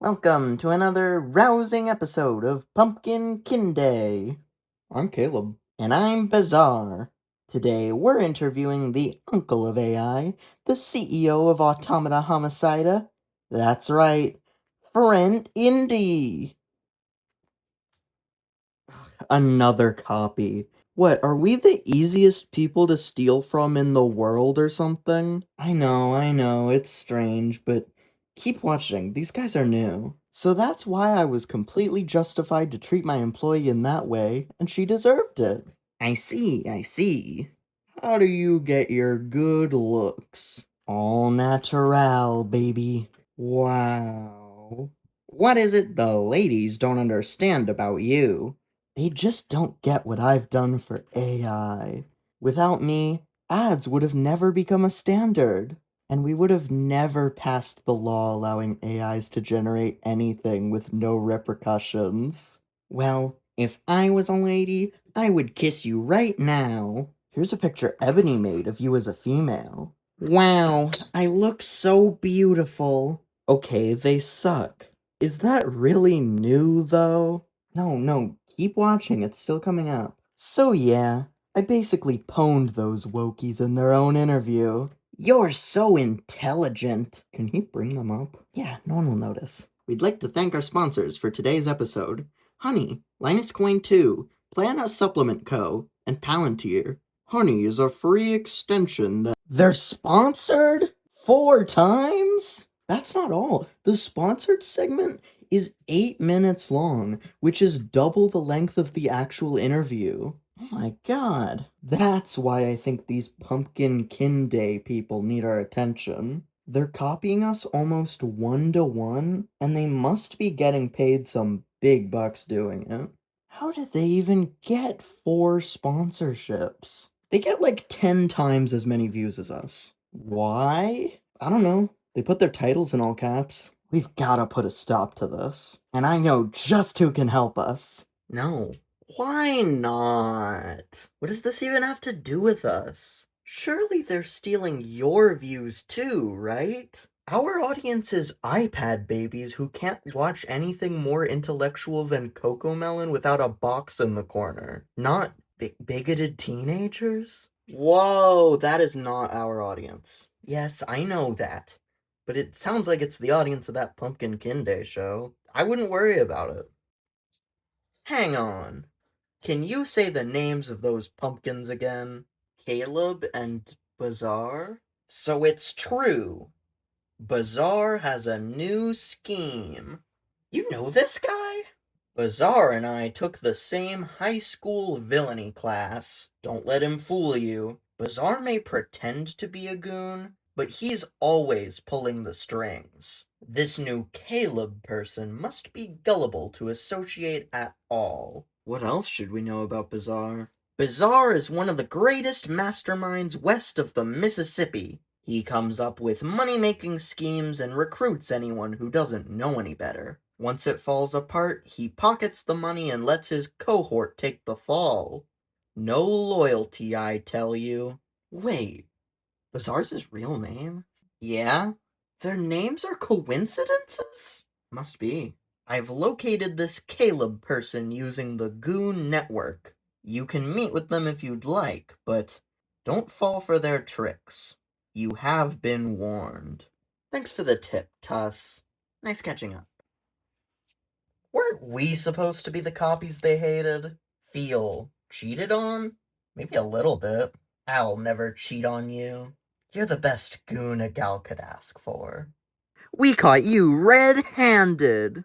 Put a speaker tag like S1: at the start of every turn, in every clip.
S1: Welcome to another rousing episode of Pumpkin Day. I'm Caleb. And I'm Bizarre. Today we're interviewing the uncle of AI, the CEO of Automata Homicida. That's right, Friend Indy. Another copy. What, are we the easiest people to steal from in the world or something? I know, it's strange, but keep watching. These guys are new. So that's why I was completely justified to treat my employee in that way, and she deserved it. I see. How do you get your good looks? All natural, baby. Wow. What is it the ladies don't understand about you? They just don't get what I've done for AI. Without me, ads would have never become a standard, and we would have never passed the law allowing AIs to generate anything with no repercussions. Well, if I was a lady, I would kiss you right now. Here's a picture Ebony made of you as a female. Wow, I look so beautiful. Okay, they suck. Is that really new, though? No, keep watching, it's still coming up. So yeah, I basically pwned those wokies in their own interview. You're so intelligent. Can you bring them up? Yeah, no one will notice. We'd like to thank our sponsors for today's episode. Honey, Linus Coin 2, Plan Supplement Co., and Palantir. Honey is a free extension that... They're sponsored? 4 times? That's not all. The sponsored segment is 8 minutes long, which is double the length of the actual interview. Oh my god. That's why I think these Pumpkin Day people need our attention. They're copying us almost 1-to-1, and they must be getting paid some big bucks doing it. How did they even get 4 sponsorships? They get like 10 times as many views as us. Why? I don't know. They put their titles in all caps. We've gotta put a stop to this. And I know just who can help us. No. Why not? What does this even have to do with us? Surely they're stealing your views too, right? Our audience is iPad babies who can't watch anything more intellectual than Cocomelon without a box in the corner. Not bigoted teenagers? Whoa, that is not our audience. Yes, I know that. But it sounds like it's the audience of that Pumpkin Day show. I wouldn't worry about it. Hang on. Can you say the names of those pumpkins again? Caleb and Bazaar? So it's true. Bazaar has a new scheme. You know this guy? Bazaar and I took the same high school villainy class. Don't let him fool you. Bazaar may pretend to be a goon, but he's always pulling the strings. This new Caleb person must be gullible to associate at all. What else should we know about Bazaar? Bazaar is one of the greatest masterminds west of the Mississippi. He comes up with money-making schemes and recruits anyone who doesn't know any better. Once it falls apart, he pockets the money and lets his cohort take the fall. No loyalty, I tell you. Wait, Bazaar's his real name? Yeah? Their names are coincidences? Must be. I've located this Caleb person using the Goon Network. You can meet with them if you'd like, but don't fall for their tricks. You have been warned. Thanks for the tip, Tuss. Nice catching up. Weren't we supposed to be the copies they hated? Feel cheated on? Maybe a little bit. I'll never cheat on you. You're the best goon a gal could ask for. We caught you red-handed.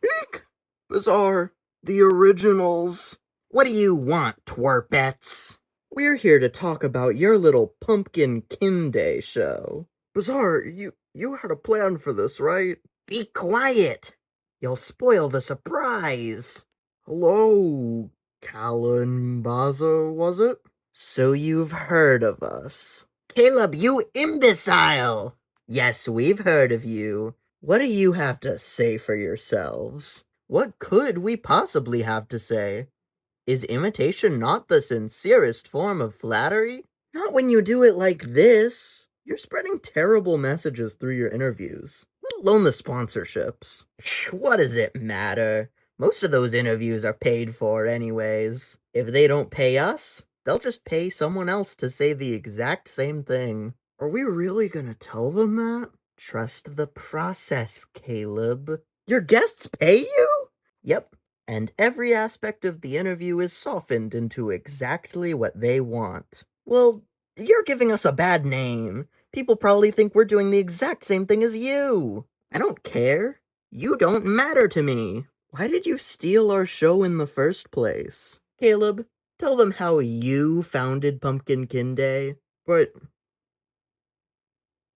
S1: Eek! Bizarre. The originals. What do you want, twerpets? We're here to talk about your little Pumpkin Day show. Bizarre, you had a plan for this, right? Be quiet. You'll spoil the surprise. Hello, Kalimbaza, was it? So you've heard of us. Caleb, you imbecile! Yes, we've heard of you. What do you have to say for yourselves? What could we possibly have to say? Is imitation not the sincerest form of flattery? Not when you do it like this. You're spreading terrible messages through your interviews. Let alone the sponsorships. What does it matter? Most of those interviews are paid for anyways. If they don't pay us, they'll just pay someone else to say the exact same thing. Are we really gonna tell them that? Trust the process, Caleb. Your guests pay you? Yep. And every aspect of the interview is softened into exactly what they want. Well, you're giving us a bad name. People probably think we're doing the exact same thing as you. I don't care. You don't matter to me. Why did you steal our show in the first place? Caleb, tell them how you founded Pumpkin Day. But,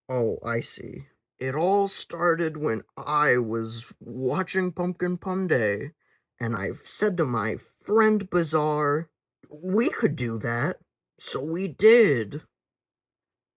S1: oh, I see. It all started when I was watching Pumpkin Day, and I said to my friend Bazaar, we could do that. So we did.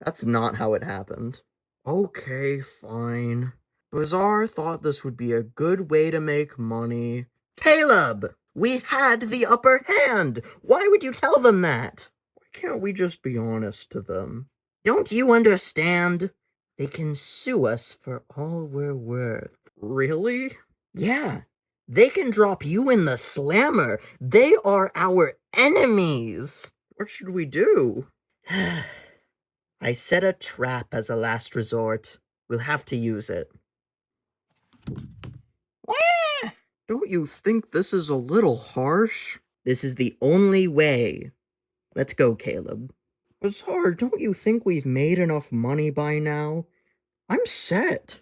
S1: That's not how it happened. Okay, fine. Bazaar thought this would be a good way to make money. Caleb! We had the upper hand! Why would you tell them that? Why can't we just be honest to them? Don't you understand? They can sue us for all we're worth. Really? Yeah. They can drop you in the slammer. They are our enemies. What should we do? I set a trap as a last resort. We'll have to use it. Wah! Don't you think this is a little harsh? This is the only way. Let's go, Caleb. Bazaar, don't you think we've made enough money by now? I'm set.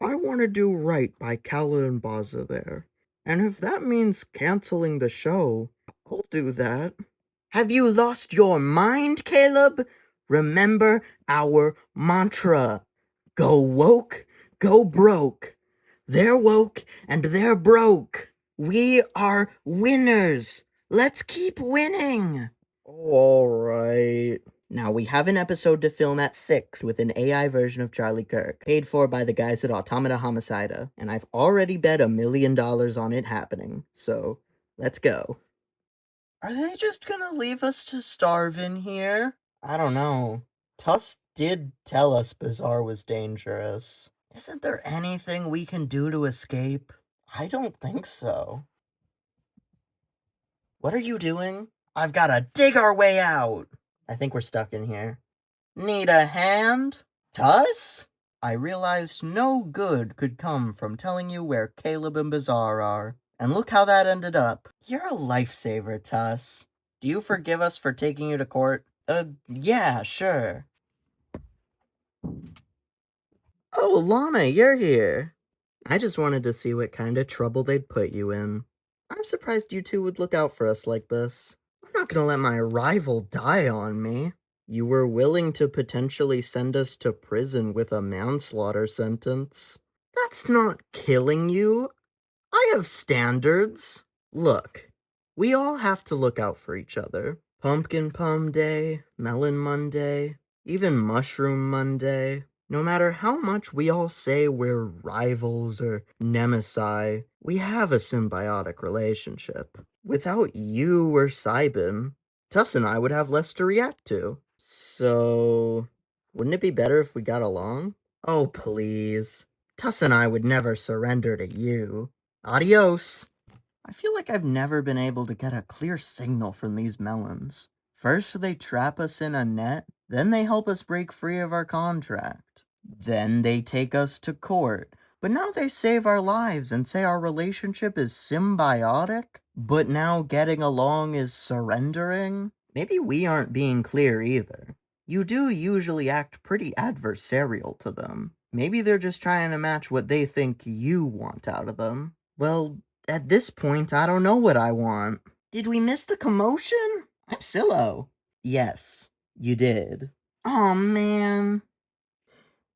S1: I want to do right by Kala and Baza there. And if that means canceling the show, I'll do that. Have you lost your mind, Caleb? Remember our mantra. Go woke, go broke. They're woke and they're broke. We are winners. Let's keep winning. All right. Now, we have an episode to film at 6 with an AI version of Charlie Kirk, paid for by the guys at Automata Homicida, and I've already bet $1 million on it happening, so let's go. Are they just gonna leave us to starve in here? I don't know. Tusk did tell us Bazaar was dangerous. Isn't there anything we can do to escape? I don't think so. What are you doing? I've gotta dig our way out! I think we're stuck in here. Need a hand? Tuss? I realized no good could come from telling you where Caleb and Bazaar are. And look how that ended up. You're a lifesaver, Tuss. Do you forgive us for taking you to court? Yeah, sure. Oh, Lana, you're here. I just wanted to see what kind of trouble they'd put you in. I'm surprised you two would look out for us like this. I'm not gonna let my rival die on me. You were willing to potentially send us to prison with a manslaughter sentence. That's not killing you. I have standards. Look, we all have to look out for each other. Pumpkin Day, Melon Monday, even Mushroom Monday. No matter how much we all say we're rivals or nemesi, we have a symbiotic relationship. Without you or Cybin, Tuss and I would have less to react to. So, wouldn't it be better if we got along? Oh, please. Tuss and I would never surrender to you. Adios. I feel like I've never been able to get a clear signal from these melons. First they trap us in a net, then they help us break free of our contract. Then they take us to court, but now they save our lives and say our relationship is symbiotic? But now getting along is surrendering? Maybe we aren't being clear either. You do usually act pretty adversarial to them. Maybe they're just trying to match what they think you want out of them. Well, at this point, I don't know what I want. Did we miss the commotion? I'm Silo. Yes, you did. Aw, man.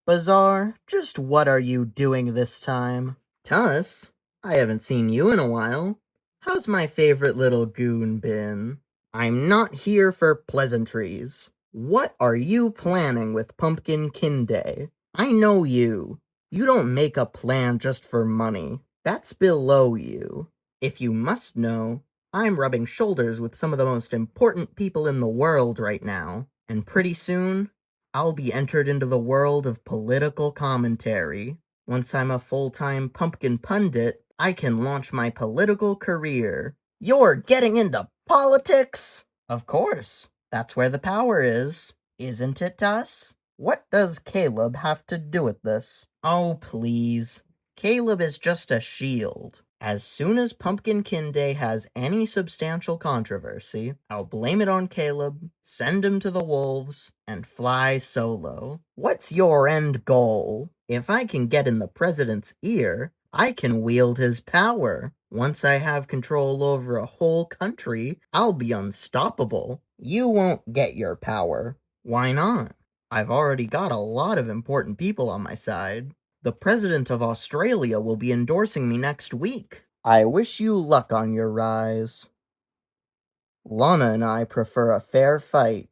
S1: Bazaar, just what are you doing this time? Tuss, I haven't seen you in a while. How's my favorite little goon been? I'm not here for pleasantries. What are you planning with Pumpkin Day? I know you. You don't make a plan just for money. That's below you. If you must know, I'm rubbing shoulders with some of the most important people in the world right now. And pretty soon, I'll be entered into the world of political commentary. Once I'm a full-time pumpkin pundit, I can launch my political career. You're getting into politics? Of course. That's where the power is. Isn't it, Tuss? What does Caleb have to do with this? Oh, please. Caleb is just a shield. As soon as Pumpkinkin Day has any substantial controversy, I'll blame it on Caleb, send him to the wolves, and fly solo. What's your end goal? If I can get in the president's ear, I can wield his power. Once I have control over a whole country, I'll be unstoppable. You won't get your power. Why not? I've already got a lot of important people on my side. The President of Australia will be endorsing me next week. I wish you luck on your rise. Lana and I prefer a fair fight.